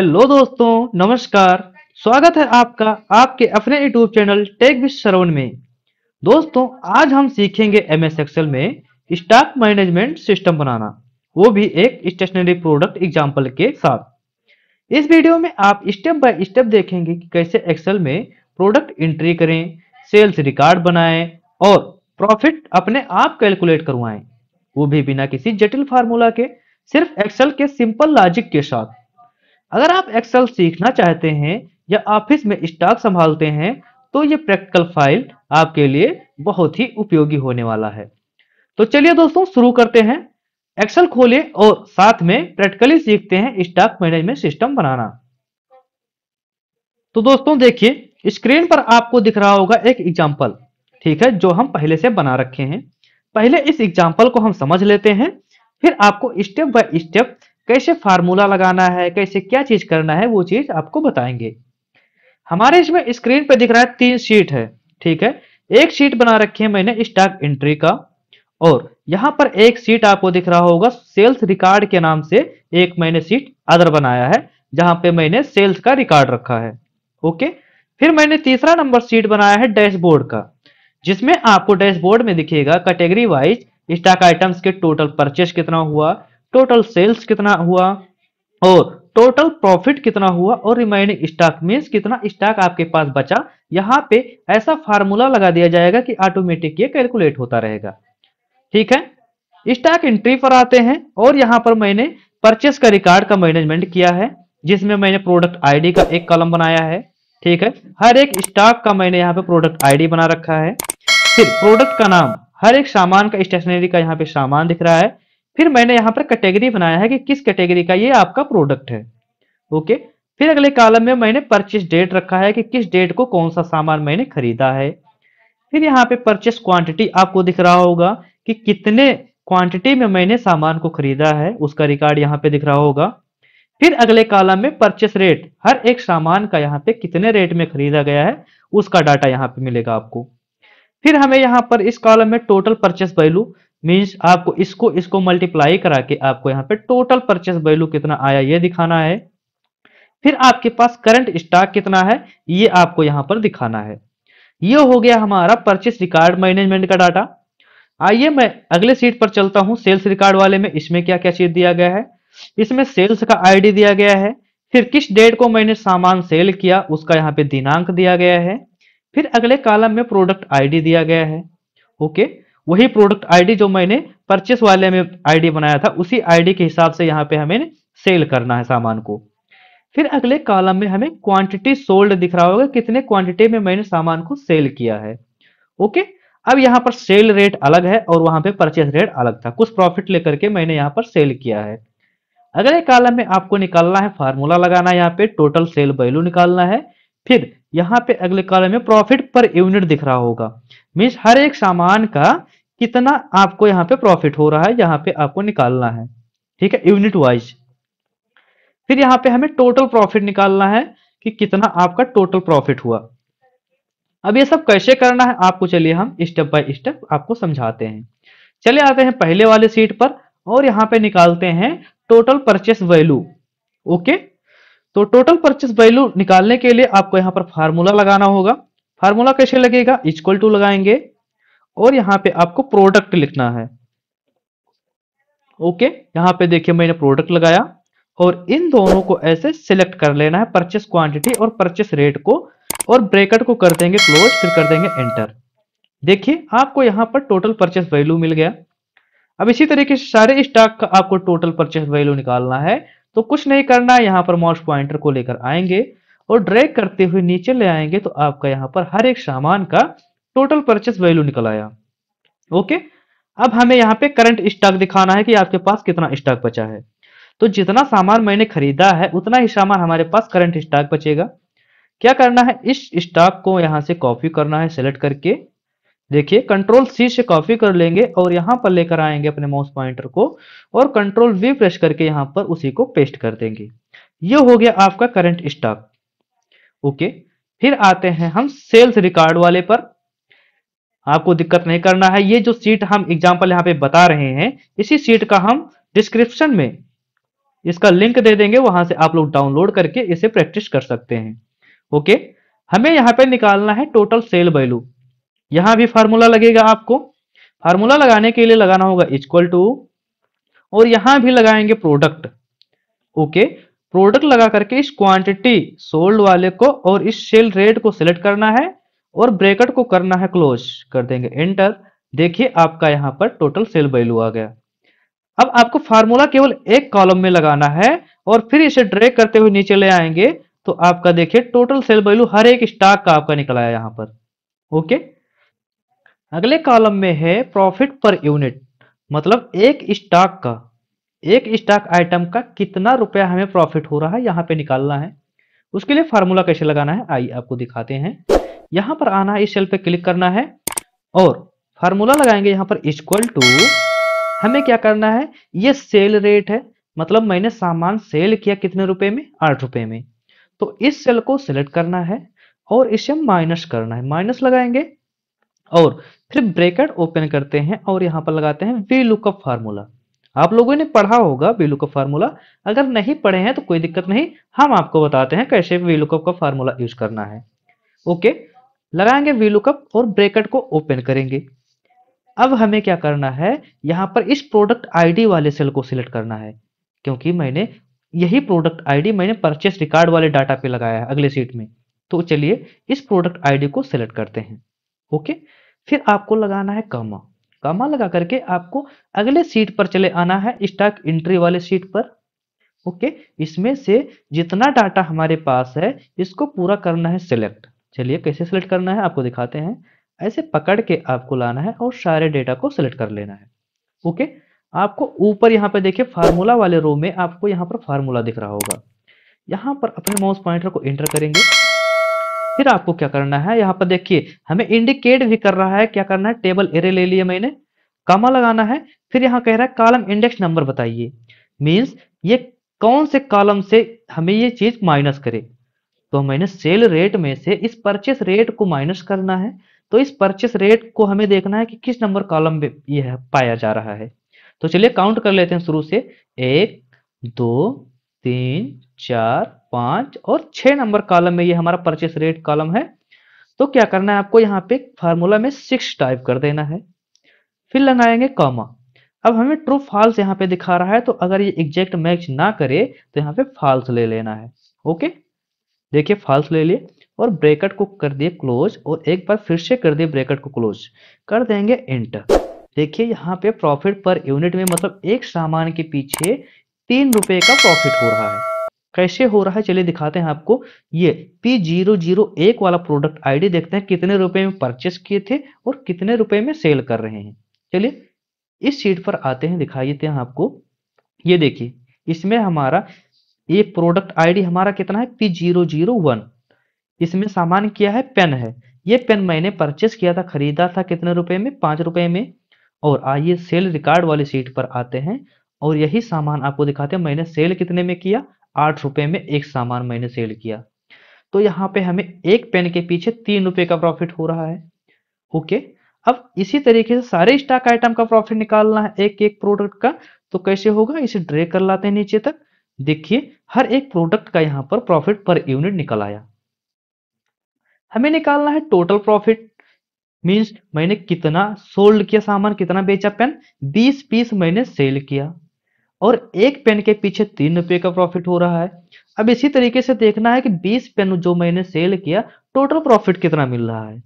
Hello दोस्तों, नमस्कार। स्वागत है आपका आपके अपने यूट्यूब चैनल टेक विद श्रवण में। दोस्तों, आज हम सीखेंगे एमएस एक्सेल में स्टॉक मैनेजमेंट सिस्टम बनाना, वो भी एक स्टेशनरी प्रोडक्ट एग्जाम्पल के साथ। इस वीडियो में आप स्टेप बाय स्टेप देखेंगे कि कैसे एक्सेल में प्रोडक्ट एंट्री करें, सेल्स रिकॉर्ड बनाएं और प्रॉफिट अपने आप कैलकुलेट करवाएं, वो भी बिना किसी जटिल फार्मूला के, सिर्फ एक्सेल के सिंपल लॉजिक के साथ। अगर आप एक्सेल सीखना चाहते हैं या ऑफिस में स्टॉक संभालते हैं तो ये प्रैक्टिकल फाइल आपके लिए बहुत ही उपयोगी होने वाला है। तो चलिए दोस्तों, शुरू करते हैं। एक्सेल खोलिए और साथ में प्रैक्टिकली सीखते हैं स्टॉक मैनेजमेंट सिस्टम बनाना। तो दोस्तों देखिए, स्क्रीन पर आपको दिख रहा होगा एक एग्जाम्पल, ठीक है, जो हम पहले से बना रखे हैं। पहले इस एग्जाम्पल को हम समझ लेते हैं, फिर आपको स्टेप बाय स्टेप कैसे फार्मूला लगाना है, कैसे क्या चीज करना है, वो चीज आपको बताएंगे। हमारे इसमें स्क्रीन पे दिख रहा है 3 शीट है, ठीक है। एक शीट बना रखी है मैंने स्टॉक एंट्री का, और यहाँ पर एक शीट आपको दिख रहा होगा सेल्स रिकॉर्ड के नाम से। एक मैंने शीट अदर बनाया है जहां पे मैंने सेल्स का रिकॉर्ड रखा है। ओके। फिर मैंने तीसरा नंबर शीट बनाया है डैशबोर्ड का, जिसमें आपको डैशबोर्ड में दिखेगा कैटेगरी वाइज स्टॉक आइटम्स के टोटल परचेस कितना हुआ, टोटल सेल्स कितना हुआ, और टोटल प्रॉफिट कितना हुआ, और रिमाइनिंग स्टॉक मीन्स कितना स्टॉक आपके पास बचा। यहाँ पे ऐसा फार्मूला लगा दिया जाएगा कि ऑटोमेटिक ये कैलकुलेट होता रहेगा, ठीक है। स्टॉक एंट्री पर आते हैं और यहाँ पर मैंने परचेस का रिकॉर्ड का मैनेजमेंट किया है, जिसमें मैंने प्रोडक्ट आईडी का एक कॉलम बनाया है, ठीक है। हर एक स्टॉक का मैंने यहाँ पे प्रोडक्ट आईडी बना रखा है। फिर प्रोडक्ट का नाम, हर एक सामान का स्टेशनरी का यहाँ पे सामान दिख रहा है। फिर मैंने यहाँ पर कैटेगरी बनाया है कि किस कैटेगरी का ये आपका प्रोडक्ट है। ओके। फिर अगले कॉलम में मैंने परचेस डेट रखा है कि किस डेट को कौन सा सामान मैंने खरीदा है। फिर यहाँ पे परचेस क्वांटिटी आपको दिख रहा होगा कि कितने क्वांटिटी में मैंने सामान को खरीदा है, उसका रिकॉर्ड यहाँ पे दिख रहा होगा। फिर अगले कॉलम में परचेस रेट, हर एक सामान का यहाँ पे कितने रेट में खरीदा गया है उसका डाटा यहाँ पे मिलेगा आपको। फिर हमें यहाँ पर इस कॉलम में टोटल परचेस वैल्यू, मीन्स आपको इसको इसको मल्टीप्लाई करा के आपको यहाँ पे टोटल परचेस वैल्यू कितना आया ये दिखाना है। फिर आपके पास करंट स्टॉक कितना है ये आपको यहाँ पर दिखाना है। ये हो गया हमारा परचेस रिकॉर्ड मैनेजमेंट का डाटा। आइए मैं अगले सीट पर चलता हूँ, सेल्स रिकॉर्ड वाले में। इसमें क्या क्या चीज दिया गया है, इसमें सेल्स का आईडी दिया गया है। फिर किस डेट को मैंने सामान सेल किया उसका यहाँ पे दिनांक दिया गया है। फिर अगले कॉलम में प्रोडक्ट आईडी दिया गया है। ओके। वही प्रोडक्ट आईडी जो मैंने परचेस वाले में आईडी बनाया था, उसी आईडी के हिसाब से यहाँ पे हमें सेल करना है सामान को। फिर अगले कॉलम में हमें क्वांटिटी सोल्ड दिख रहा होगा, कितने क्वांटिटी में मैंने सामान को सेल किया है। ओके। अब यहाँ पर सेल रेट अलग है और वहां पे परचेस रेट अलग था, कुछ प्रॉफिट लेकर के मैंने यहाँ पर सेल किया है। अगले कॉलम में आपको निकालना है, फार्मूला लगाना है, यहाँ पे टोटल सेल वैल्यू निकालना है। फिर यहाँ पे अगले कॉलम में प्रॉफिट पर यूनिट दिख रहा होगा, मीन्स हर एक सामान का कितना आपको यहाँ पे प्रॉफिट हो रहा है, यहाँ पे आपको निकालना है, ठीक है, यूनिट वाइज। फिर यहाँ पे हमें टोटल प्रॉफिट निकालना है कि कितना आपका टोटल प्रॉफिट हुआ। अब ये सब कैसे करना है आपको, चलिए हम स्टेप बाय स्टेप आपको समझाते हैं। चले आते हैं पहले वाले सीट पर और यहाँ पे निकालते हैं टोटल परचेस वैल्यू। ओके। तो टोटल परचेस वैल्यू निकालने के लिए आपको यहाँ पर फार्मूला लगाना होगा। फार्मूला कैसे लगेगा, इक्वल टू लगाएंगे और यहाँ पे आपको प्रोडक्ट लिखना है। ओके। यहाँ पे देखिए मैंने प्रोडक्ट लगाया और इन दोनों को ऐसे सिलेक्ट कर लेना है, परचेस क्वांटिटी और परचेस रेट को, और ब्रैकेट को कर देंगे क्लोज, फिर कर देंगे एंटर। देखिए आपको यहाँ पर टोटल परचेस वैल्यू मिल गया। अब इसी तरीके से सारे स्टॉक का आपको टोटल परचेस वैल्यू निकालना है, तो कुछ नहीं करना है, यहाँ पर माउस पॉइंटर को लेकर आएंगे और ड्रैग करते हुए नीचे ले आएंगे, तो आपका यहाँ पर हर एक सामान का टोटल परचेस वैल्यू निकल आया। ओके। अब हमें यहाँ पे करंट स्टॉक दिखाना है कि आपके पास कितना स्टॉक बचा है। तो जितना सामान मैंने खरीदा है उतना ही सामान हमारे पास करंट स्टॉक बचेगा। क्या करना है, इस स्टॉक को यहाँ से कॉपी करना है सेलेक्ट करके। देखिए कंट्रोल सी से कॉपी कर लेंगे और यहाँ पर लेकर आएंगे अपने माउस पॉइंटर को और कंट्रोल वी प्रेस करके यहाँ पर उसी को पेस्ट कर देंगे। ये हो गया आपका करंट स्टॉक। ओके। फिर आते हैं हम सेल्स रिकॉर्ड वाले पर। आपको दिक्कत नहीं करना है, ये जो सीट हम एग्जांपल यहाँ पे बता रहे हैं इसी सीट का हम डिस्क्रिप्शन में इसका लिंक दे देंगे, वहां से आप लोग डाउनलोड करके इसे प्रैक्टिस कर सकते हैं। ओके, हमें यहाँ पे निकालना है टोटल सेल वैल्यू। यहां भी फार्मूला लगेगा आपको। फार्मूला लगाने के लिए लगाना होगा इक्वल टू, और यहां भी लगाएंगे प्रोडक्ट। ओके, प्रोडक्ट लगा करके इस क्वांटिटी सोल्ड वाले को और इस सेल रेट को सिलेक्ट करना है और ब्रैकेट को करना है क्लोज, कर देंगे एंटर। देखिए आपका यहां पर टोटल सेल वैल्यू आ गया। अब आपको फार्मूला केवल एक कॉलम में लगाना है और फिर इसे ड्रैग करते हुए नीचे ले आएंगे, तो आपका देखिए टोटल सेल वैल्यू हर एक स्टॉक का आपका निकला है यहां पर। ओके, अगले कॉलम में है प्रॉफिट पर यूनिट, मतलब एक स्टॉक आइटम का कितना रुपया हमें प्रॉफिट हो रहा है यहाँ पे निकालना है। उसके लिए फार्मूला कैसे लगाना है आइए आपको दिखाते हैं। यहां पर आना है, इस सेल पे क्लिक करना है और फार्मूला लगाएंगे यहां पर इक्वल टू। हमें क्या करना है, ये सेल रेट है, मतलब मैंने सामान सेल किया कितने रुपए में, 8 रुपए में। तो इस सेल को सिलेक्ट करना है और इसे माइनस करना है, माइनस लगाएंगे और फिर ब्रैकेट ओपन करते हैं और यहां पर लगाते हैं वी लुकअप फार्मूला। आप लोगों ने पढ़ा होगा वी लुकअप फार्मूला, अगर नहीं पढ़े हैं तो कोई दिक्कत नहीं, हम आपको बताते हैं कैसे वी लुकअप का फार्मूला यूज करना है। ओके, लगाएंगे वी लुकअप और ब्रैकेट को ओपन करेंगे। अब हमें क्या करना है, यहां पर इस प्रोडक्ट आईडी वाले सेल को सिलेक्ट करना है, क्योंकि मैंने यही प्रोडक्ट आईडी मैंने परचेस रिकॉर्ड वाले डाटा पे लगाया है अगले सीट में। तो चलिए इस प्रोडक्ट आईडी को सिलेक्ट करते हैं। ओके, फिर आपको लगाना है कॉमा। कॉमा लगा करके आपको अगले सीट पर चले आना है, स्टॉक एंट्री वाले सीट पर। ओके, इसमें से जितना डाटा हमारे पास है इसको पूरा करना है सिलेक्ट। चलिए कैसे सिलेक्ट करना है आपको दिखाते हैं। ऐसे पकड़ के आपको लाना है और सारे डेटा को सिलेक्ट कर लेना है। ओके, आपको ऊपर यहाँ पे देखिए फार्मूला वाले रो में आपको यहाँ पर फार्मूला दिख रहा होगा। यहाँ पर अपने माउस पॉइंटर को एंटर करेंगे। फिर आपको क्या करना है, यहाँ पर देखिए हमें इंडिकेट भी कर रहा है, क्या करना है, टेबल एरे ले लिया मैंने, कॉमा लगाना है। फिर यहाँ कह रहा है कॉलम इंडेक्स नंबर बताइए, मींस ये कौन से कॉलम से हमें ये चीज माइनस करे। तो मैंने सेल रेट में से इस परचेस रेट को माइनस करना है। तो इस परचेस रेट को हमें देखना है कि किस नंबर कॉलम में यह पाया जा रहा है। तो चलिए काउंट कर लेते हैं शुरू से, 1 2 3 4 5 और 6 नंबर कॉलम में ये हमारा परचेस रेट कॉलम है। तो क्या करना है आपको, यहाँ पे फार्मूला में 6 टाइप कर देना है, फिर लगाएंगे कॉमा। अब हमें ट्रू फॉल्स यहाँ पे दिखा रहा है, तो अगर ये एग्जैक्ट मैच ना करे तो यहाँ पे फॉल्स ले लेना है। ओके, देखिए फॉल्स ले लिए और ब्रैकेट को कर दिए क्लोज और एक बार फिर से कर दिए ब्रैकेट को क्लोज, कर देंगे एंटर। देखिए यहाँ पे प्रॉफिट पर यूनिट में, मतलब एक सामान के पीछे 3 रुपए का प्रॉफिट हो रहा है। कैसे हो रहा है चलिए दिखाते हैं आपको। ये P001 वाला प्रोडक्ट आईडी देखते हैं कितने रुपए में परचेस किए थे और कितने रुपए में सेल कर रहे हैं। चलिए इस शीट पर आते हैं, दिखाई देते हैं आपको। ये देखिए इसमें हमारा ये प्रोडक्ट आईडी हमारा कितना है, P001। इसमें सामान क्या है, पेन है। ये पेन मैंने परचेस किया था, खरीदा था कितने रुपए में, 5 रुपए में। और आइए सेल रिकॉर्ड वाली सीट पर आते हैं और यही सामान आपको दिखाते हैं मैंने सेल कितने में किया, 8 रुपए में एक सामान मैंने सेल किया। तो यहाँ पे हमें एक पेन के पीछे 3 रुपए का प्रॉफिट हो रहा है। ओके, अब इसी तरीके से सारे स्टॉक आइटम का प्रॉफिट निकालना है एक एक प्रोडक्ट का। तो कैसे होगा, इसे ड्रैग कर लाते हैं नीचे तक। देखिए हर एक प्रोडक्ट का यहाँ पर प्रॉफिट पर यूनिट निकल आया। हमें निकालना है टोटल प्रॉफिट, मींस मैंने कितना सोल्ड किया सामान, कितना बेचा पेन, 20 पीस मैंने सेल किया और एक पेन के पीछे 3 रुपए का प्रॉफिट हो रहा है। अब इसी तरीके से देखना है कि 20 पेन जो मैंने सेल किया टोटल प्रॉफिट कितना मिल रहा है।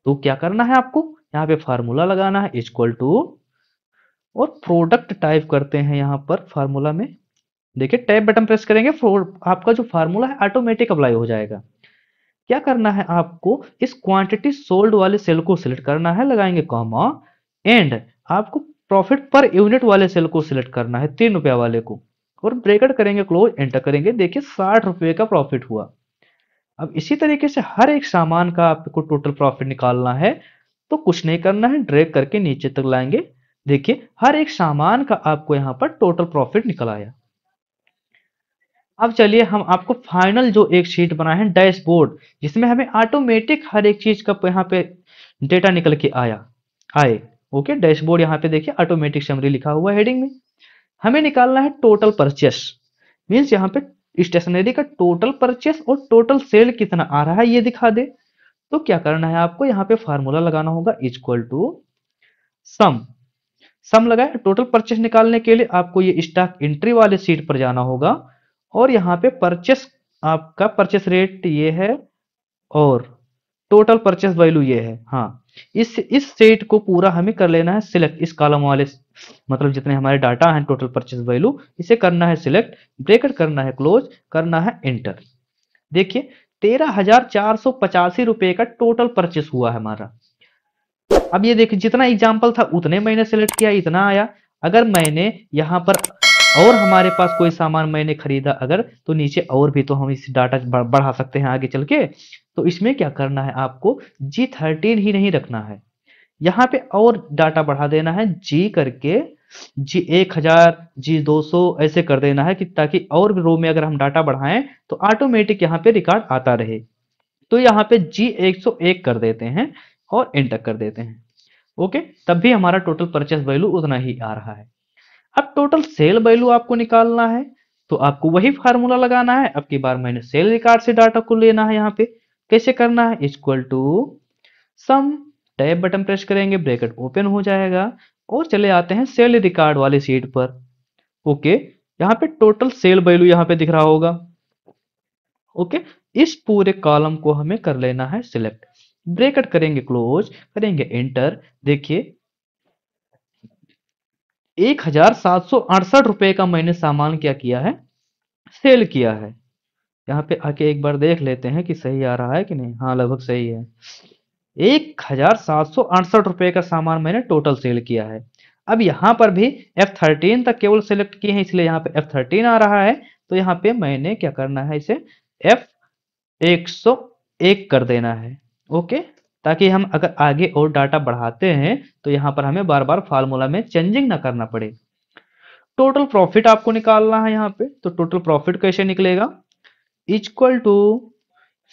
तो क्या करना है आपको, यहाँ पे फार्मूला लगाना है इक्वल टू और प्रोडक्ट टाइप करते हैं यहाँ पर फार्मूला में। देखिए टैब बटन प्रेस करेंगे, आपका जो फार्मूला है ऑटोमेटिक अप्लाई हो जाएगा। क्या करना है आपको, इस क्वांटिटी सोल्ड वाले सेल को सिलेक्ट करना है, लगाएंगे कॉमा एंड आपको प्रॉफिट पर यूनिट वाले सेल को सिलेक्ट करना है, 3 रुपया वाले को, और ब्रैकेट करेंगे क्लोज, एंटर करेंगे। देखिए 60 रुपए का प्रॉफिट हुआ। अब इसी तरीके से हर एक सामान का आपको टोटल प्रॉफिट निकालना है। तो कुछ नहीं करना है, ड्रैग करके नीचे तक लाएंगे। देखिए हर एक सामान का आपको यहाँ पर टोटल प्रॉफिट निकल आया। अब चलिए हम आपको फाइनल जो एक शीट बनाए हैं डैशबोर्ड, जिसमें हमें ऑटोमेटिक हर एक चीज का यहाँ पे डेटा निकल के आए। ओके, डैशबोर्ड यहाँ पे देखिए ऑटोमेटिक समरी लिखा हुआ है हेडिंग में। हमें निकालना है टोटल परचेस। मीन्स यहाँ पे स्टेशनरी का टोटल परचेस और टोटल सेल कितना आ रहा है ये दिखा दे। तो क्या करना है आपको, यहाँ पे फार्मूला लगाना होगा इक्वल टू सम। सम लगाए टोटल परचेस निकालने के लिए आपको ये स्टॉक एंट्री वाले सीट पर जाना होगा और यहाँ पे परचेस, आपका परचेस रेट ये है और टोटल परचेस वैल्यू ये है। हाँ, इस सेट को पूरा हमें कर लेना है सिलेक्ट, इस कॉलम वाले मतलब जितने हमारे डाटा हैं टोटल परचेस वैल्यू, इसे करना है सिलेक्ट, ब्रैकेट करना है क्लोज, करना है एंटर। देखिए 13,485 रुपए का टोटल परचेस हुआ है हमारा। अब ये देखिए जितना एग्जाम्पल था उतने मैंने सिलेक्ट किया, इतना आया। अगर मैंने यहाँ पर और हमारे पास कोई सामान मैंने खरीदा अगर, तो नीचे और भी तो हम इस डाटा बढ़ा सकते हैं आगे चल के। तो इसमें क्या करना है आपको, G13 ही नहीं रखना है, यहाँ पे और डाटा बढ़ा देना है जी करके, G1000 G200 ऐसे कर देना है कि ताकि और भी रो में अगर हम डाटा बढ़ाएं तो ऑटोमेटिक यहाँ पे रिकॉर्ड आता रहे। तो यहाँ पे G101 कर देते हैं और एंटर कर देते हैं। ओके, तब भी हमारा टोटल परचेस वैल्यू उतना ही आ रहा है। अब टोटल सेल वैल्यू आपको निकालना है तो आपको वही फार्मूला लगाना है। अब की बार मैंने सेल रिकॉर्ड से डाटा को लेना है। यहाँ पे कैसे करना है, equal to sum, tab button press करेंगे, ब्रैकेट ओपन हो जाएगा और चले आते हैं सेल रिकॉर्ड वाली शीट पर। ओके, यहाँ पे टोटल सेल वैल्यू यहाँ पे दिख रहा होगा। ओके, इस पूरे कॉलम को हमें कर लेना है सिलेक्ट, ब्रैकेट करेंगे क्लोज, करेंगे एंटर। देखिए 1,768 रुपए का मैंने सामान क्या किया है, सेल किया है। यहाँ पे आके एक बार देख लेते हैं कि सही आ रहा है कि नहीं। हाँ, लगभग सही है। 1,768 रुपए का सामान मैंने टोटल सेल किया है। अब यहाँ पर भी F13 तक केवल सेलेक्ट किए हैं, इसलिए यहाँ पे F13 आ रहा है। तो यहाँ पे मैंने क्या करना है, इसे F101 कर देना है। ओके, ताकि हम अगर आगे और डाटा बढ़ाते हैं तो यहाँ पर हमें बार बार फार्मूला में चेंजिंग ना करना पड़े। टोटल प्रॉफिट आपको निकालना है यहाँ पे, तो टोटल प्रॉफिट कैसे निकलेगा, इक्वल टू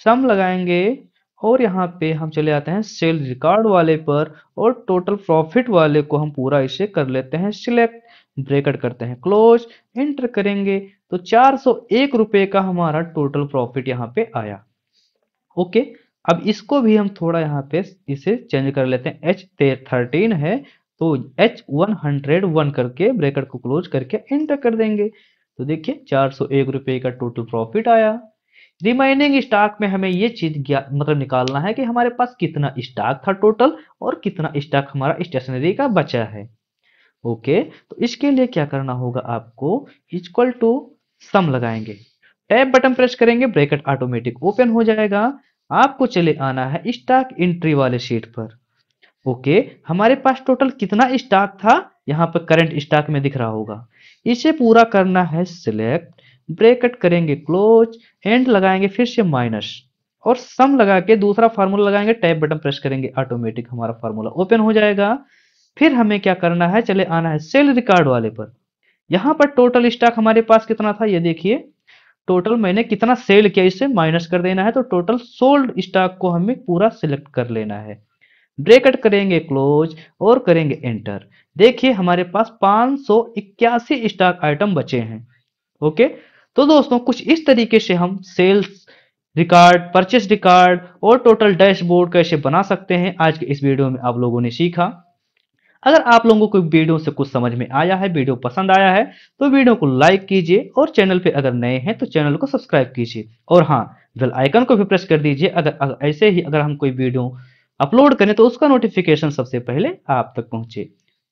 सम लगाएंगे और यहाँ पे हम चले आते हैं सेल रिकॉर्ड वाले पर और टोटल प्रॉफिट वाले को हम पूरा इसे कर लेते हैं सिलेक्ट, ब्रैकेट करते हैं क्लोज, एंटर करेंगे तो 401 रुपए का हमारा टोटल प्रॉफिट यहाँ पे आया। ओके, अब इसको भी हम थोड़ा यहाँ पे इसे चेंज कर लेते हैं। H13 है तो H101 करके ब्रैकेट को क्लोज करके एंटर कर देंगे। तो देखिए 401 रुपए का टोटल प्रॉफिट आया। रिमाइनिंग स्टॉक में हमें ये चीज मतलब निकालना है कि हमारे पास कितना स्टॉक था टोटल और कितना स्टॉक हमारा स्टेशनरी का बचा है। ओके, तो इसके लिए क्या करना होगा आपको, इक्वल टू सम लगाएंगे, टैब बटन प्रेस करेंगे, ब्रैकेट ऑटोमेटिक ओपन हो जाएगा। आपको चले आना है स्टॉक एंट्री वाले शीट पर। ओके, हमारे पास टोटल कितना स्टॉक था यहाँ पर करंट स्टॉक में दिख रहा होगा। इसे पूरा करना है सिलेक्ट, ब्रैकेट करेंगे क्लोज, एंड लगाएंगे फिर से माइनस और सम लगा के दूसरा फार्मूला लगाएंगे, टैब बटन प्रेस करेंगे, ऑटोमेटिक हमारा फार्मूला ओपन हो जाएगा। फिर हमें क्या करना है, चले आना है सेल रिकॉर्ड वाले पर। यहाँ पर टोटल स्टॉक हमारे पास कितना था ये देखिए, टोटल मैंने कितना सेल किया इसे माइनस कर देना है। तो टोटल सोल्ड स्टॉक को हमें पूरा सिलेक्ट कर लेना है, ब्रैकेट करेंगे क्लोज और करेंगे एंटर। देखिए हमारे पास 581 स्टॉक आइटम बचे हैं। ओके, तो दोस्तों कुछ इस तरीके से हम सेल्स रिकॉर्ड, परचेस रिकॉर्ड और टोटल डैशबोर्ड कैसे बना सकते हैं आज के इस वीडियो में आप लोगों ने सीखा। अगर आप लोगों को वीडियो से कुछ समझ में आया है, वीडियो पसंद आया है तो वीडियो को लाइक कीजिए और चैनल पे अगर नए हैं तो चैनल को सब्सक्राइब कीजिए और हाँ, बेल आइकन को भी प्रेस कर दीजिए। अगर ऐसे ही अगर हम कोई वीडियो अपलोड करें तो उसका नोटिफिकेशन सबसे पहले आप तक पहुंचे।